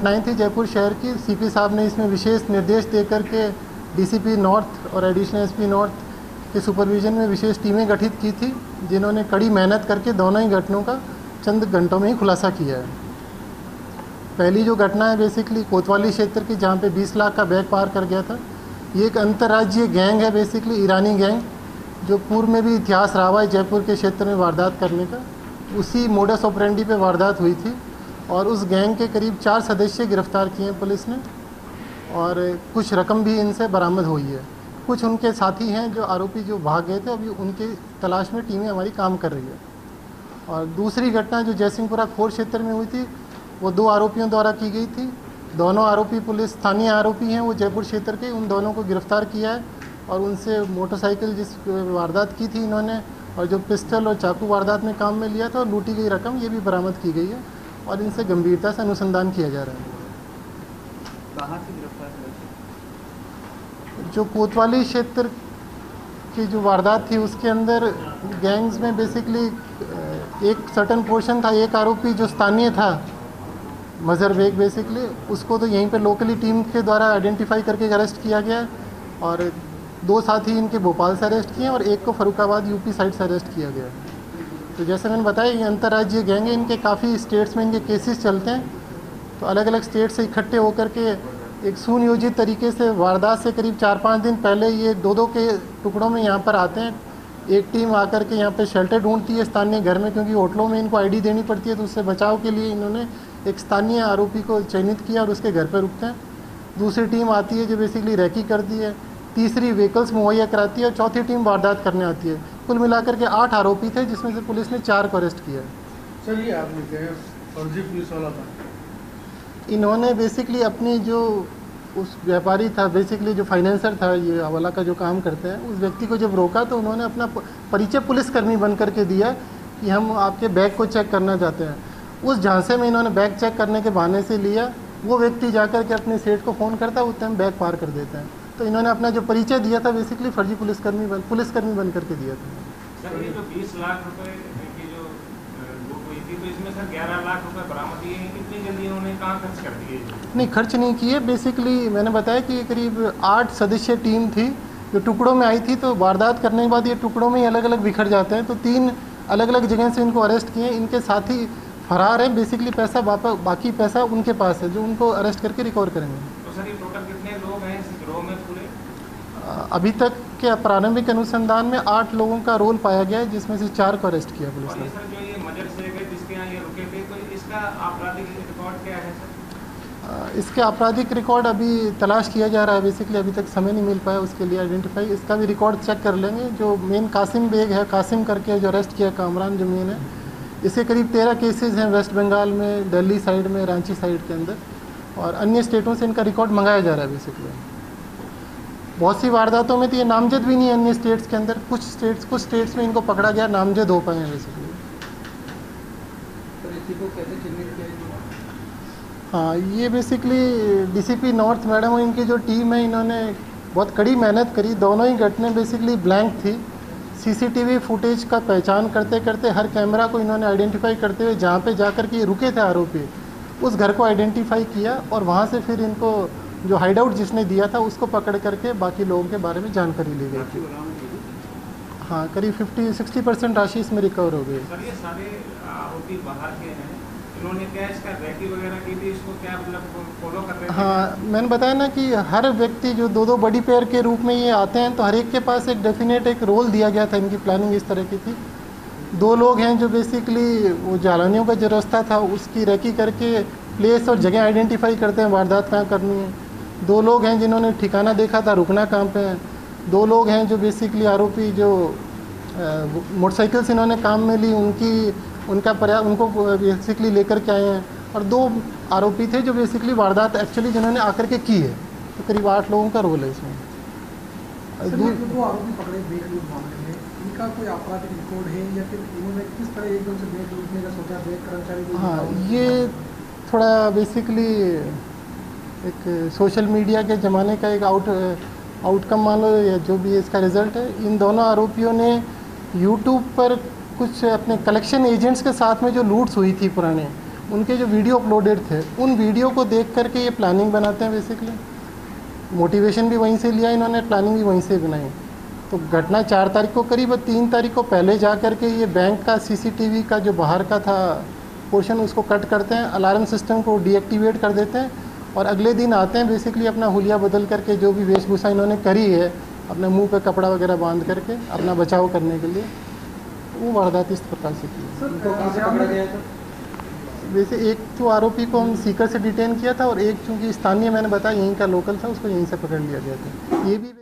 घटनाएं थी जयपुर शहर की। सीपी साहब ने इसमें विशेष निर्देश दे करके डीसीपी नॉर्थ और एडिशनल एसपी नॉर्थ के सुपरविजन में विशेष टीमें गठित की थी, जिन्होंने कड़ी मेहनत करके दोनों ही घटनाओं का चंद घंटों में ही खुलासा किया है। पहली जो घटना है बेसिकली कोतवाली क्षेत्र की, जहाँ पे 20 लाख का बैग पार कर गया था। ये एक अंतर्राज्यीय गैंग है बेसिकली, ईरानी गैंग, जो पूर्व में भी इतिहास रहा है जयपुर के क्षेत्र में वारदात करने का। उसी मोडस ऑपरेंडी पे वारदात हुई थी और उस गैंग के करीब 4 सदस्य गिरफ्तार किए हैं पुलिस ने और कुछ रकम भी इनसे बरामद हुई है। कुछ उनके साथी हैं जो आरोपी जो भाग गए थे, अभी उनके तलाश में टीमें हमारी काम कर रही है। और दूसरी घटना जो जयसिंहपुरा खोर क्षेत्र में हुई थी, वो 2 आरोपियों द्वारा की गई थी। दोनों आरोपी पुलिस स्थानीय आरोपी हैं, वो जयपुर क्षेत्र के। उन दोनों को गिरफ्तार किया है और उनसे मोटरसाइकिल जिस वारदात की थी इन्होंने और जो पिस्टल और चाकू वारदात में काम में लिया था और लूटी गई रकम, ये भी बरामद की गई है और इनसे गंभीरता से अनुसंधान किया जा रहा है। कहाँ से गिरफ्तार किया? जो कोतवाली क्षेत्र की जो वारदात थी उसके अंदर गैंग्स में बेसिकली एक सर्टन पोर्शन था। एक आरोपी जो स्थानीय था मजहर बेग बेसिकली, उसको तो यहीं पे लोकली टीम के द्वारा आइडेंटिफाई करके अरेस्ट किया गया और 2 साथी इनके भोपाल से अरेस्ट किए और एक को फरुखाबाद यूपी साइड से अरेस्ट किया गया। तो जैसे मैंने बताया, ये अंतर्राज्यीय गैंग है, इनके काफ़ी स्टेट्स में इनके केसेस चलते हैं। तो अलग अलग स्टेट से इकट्ठे होकर के एक सुनियोजित तरीके से वारदात से करीब 4-5 दिन पहले ये 2-2 के टुकड़ों में यहाँ पर आते हैं। एक टीम आकर के यहाँ पे शेल्टर ढूंढती है स्थानीय घर में, क्योंकि होटलों में इनको आईडी देनी पड़ती है, तो उससे बचाव के लिए इन्होंने एक स्थानीय आरोपी को चयनित किया और उसके घर पर रुकते हैं। दूसरी टीम आती है जो बेसिकली रैकी करती है, तीसरी व्हीकल्स मुहैया कराती है और चौथी टीम वारदात करने आती है। कुल मिलाकर के 8 आरोपी थे, जिसमें से पुलिस ने 4 को अरेस्ट किया। चलिए आपने कहा फर्जी पुलिस वाला था, इन्होंने बेसिकली अपनी जो उस व्यापारी था बेसिकली जो फाइनेंसर था, ये हवाला का जो काम करते हैं, उस व्यक्ति को जब रोका तो उन्होंने अपना परिचय पुलिसकर्मी बन करके दिया कि हम आपके बैग को चेक करना चाहते हैं। उस झांसे में इन्होंने बैग चेक करने के बहाने से लिया। वो व्यक्ति जाकर के अपने सेठ को फ़ोन करता है, उस टाइम बैग पार कर देते हैं। तो इन्होंने अपना जो परिचय दिया था बेसिकली फर्जी पुलिसकर्मी बन करके दिया था। सर, ये जो 20 लाख रुपए की जो लूट हुई थी, तो इसमें सर 11 लाख रुपए बरामद किए हैं। कितनी जल्दी उन्होंने कहाँ खर्च कर दिए? नहीं, खर्च नहीं किए। बेसिकली मैंने बताया कि करीब 8 सदस्य टीम थी जो टुकड़ों में आई थी। तो वारदात करने के बाद ये टुकड़ों में ही अलग अलग बिखर जाते हैं। तो 3 अलग अलग जगह से इनको अरेस्ट किए। इनके साथी फरार है। बेसिकली पैसा बाकी पैसा उनके पास है, जो उनको अरेस्ट करके रिकवर करेंगे। तो सर, ये टोटल कितने लोग हैं इस गिरोह में पूरे? अभी तक के प्रारंभिक अनुसंधान में 8 लोगों का रोल पाया गया है, जिसमें से 4 को अरेस्ट किया पुलिस ने। सर, जो ये मजर शेख है जिसके यहाँ ये रुके थे, तो इसका आपराधिक रिकॉर्ड क्या है सर? इसके आपराधिक रिकॉर्ड अभी तलाश किया जा रहा है। बेसिकली अभी तक समय नहीं मिल पाया उसके लिए आइडेंटिफाई। इसका भी रिकॉर्ड चेक कर लेंगे। जो मेन कासिम बेग है, कासिम करके जो अरेस्ट किया, कामरान जो मेन है, इसके करीब 13 केसेस हैं वेस्ट बंगाल में, दिल्ली साइड में, रांची साइड के अंदर, और अन्य स्टेटों से इनका रिकॉर्ड मंगाया जा रहा है। बेसिकली बहुत सी वारदातों में तो ये नामजद भी नहीं है अन्य स्टेट्स के अंदर। कुछ स्टेट्स में इनको पकड़ा गया, नामजद हो पाए हैं बेसिकली। हाँ, ये बेसिकली डीसीपी नॉर्थ मैडम और इनकी जो टीम है, इन्होंने बहुत कड़ी मेहनत करी। दोनों ही घटना बेसिकली ब्लैंक थी। सीसीटीवी फुटेज का पहचान करते करते, हर कैमरा को इन्होंने आइडेंटिफाई करते हुए जहाँ पे जाकर के रुके थे आरोपी, उस घर को आइडेंटिफाई किया और वहाँ से फिर इनको जो हाइड आउट जिसने दिया था उसको पकड़ करके बाकी लोगों के बारे में जानकारी ली गई थी। हाँ, करीब 50-60% राशि इसमें रिकवर हो गई। सर, ये सारे आरोपी बाहर के हैं, इन्होंने क्या इसका रैकी वगैरह की थी, इसको क्या मतलब फॉलो कर रहे थे? हाँ, मैंने बताया ना कि हर व्यक्ति जो 2-2 बड़ी पेयर के रूप में ये आते हैं, तो हर एक के पास एक डेफिनेट एक रोल दिया गया था। इनकी प्लानिंग इस तरह की थी। 2 लोग हैं जो बेसिकली वो जालानियों का जो रास्ता था उसकी रैकी करके प्लेस और जगह आइडेंटिफाई करते हैं वारदात कहाँ करनी है। 2 लोग हैं जिन्होंने ठिकाना देखा था रुकना कहाँ पे है। 2 लोग हैं जो बेसिकली आरोपी जो मोटरसाइकिल से इन्होंने काम में ली, उनको बेसिकली लेकर के आए हैं। और 2 आरोपी थे जो बेसिकली वारदात एक्चुअली जिन्होंने आकर के की है। तो करीब 8 लोगों का रोल है इसमें। 2 आरोपी पकड़े बेग लूट मामले में, इनका कोई आपराधिक रिकॉर्ड है या फिर इन्होंने किस तरह एकदम से बेग लूटने का सोचा? बैंक कर्मचारी को? हाँ, ये थोड़ा बेसिकली एक सोशल मीडिया के ज़माने का एक आउटकम मान लो, या जो भी इसका रिज़ल्ट है। इन दोनों आरोपियों ने यूट्यूब पर कुछ अपने कलेक्शन एजेंट्स के साथ में जो लूट्स हुई थी पुराने, उनके जो वीडियो अपलोडेड थे उन वीडियो को देख करके ये प्लानिंग बनाते हैं बेसिकली। मोटिवेशन भी वहीं से लिया इन्होंने, प्लानिंग भी वहीं से बनाई। तो घटना 4 तारीख को करीब 3 तारीख को पहले जा कर के ये बैंक का सीसीटीवी का जो बाहर का था पोर्शन उसको कट करते हैं, अलार्म सिस्टम को डीएक्टिवेट कर देते हैं और अगले दिन आते हैं बेसिकली अपना हुलिया बदल करके, जो भी वेशभूषा इन्होंने करी है अपने मुंह पे कपड़ा वगैरह बांध करके अपना बचाव करने के लिए, वो वारदात इस प्रकार से की। उनको कहाँ से पकड़ा गया था? वैसे एक तो आरोपी को हम सीकर से डिटेन किया था और एक चूँकि स्थानीय मैंने बताया यहीं का लोकल था, उसको यहीं से पकड़ लिया गया था। ये भी